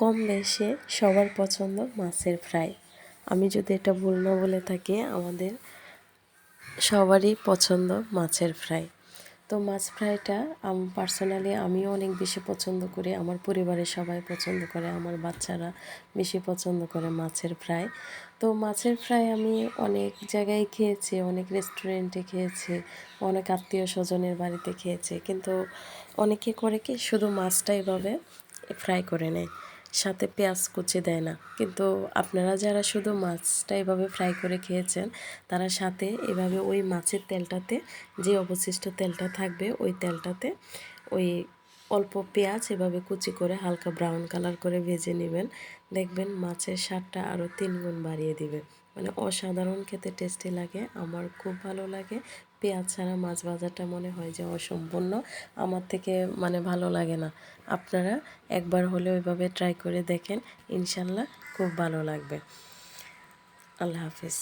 কম বেশি সবার পছন্দ মাছের ফ্রাই। আমি যদি এটা ভুল না বলে থাকি, আমাদের সবারই পছন্দ মাছের ফ্রাই। তো মাছ ফ্রাইটা পার্সোনালি আমিও অনেক বেশি পছন্দ করি, আমার পরিবারের সবাই পছন্দ করে, আমার বাচ্চারা বেশি পছন্দ করে মাছের ফ্রাই। তো মাছের ফ্রাই আমি অনেক জায়গায় খেয়েছি, অনেক রেস্টুরেন্টে খেয়েছি, অনেক আত্মীয় স্বজনের বাড়িতে খেয়েছি, কিন্তু অনেকে করে কি শুধু মাছটা এভাবে ফ্রাই করে নেয়, সাথে পেঁয়াজ কুচি দেয় না। কিন্তু আপনারা যারা শুধু মাছটা এভাবে ফ্রাই করে খেয়েছেন, তারা সাথে এভাবে ওই মাছের তেলটাতে, যে অবশিষ্ট তেলটা থাকবে ওই তেলটাতে ওই অল্প পেঁয়াজ এভাবে কুচি করে হালকা ব্রাউন কালার করে ভেজে নেবেন। দেখবেন মাছের স্বাদটা আরও 3 গুণ বাড়িয়ে দিবে। মানে অসাধারণ খেতে টেস্টি লাগে, আমার খুব ভালো লাগে। পেঁয়াজ ছাড়া মাছ ভাজাটা মনে হয় যে অসম্পূর্ণ, আমার থেকে মানে ভালো লাগে না। আপনারা একবার হলে ওইভাবে ট্রাই করে দেখেন, ইনশাল্লাহ খুব ভালো লাগবে। আল্লাহ হাফিজ।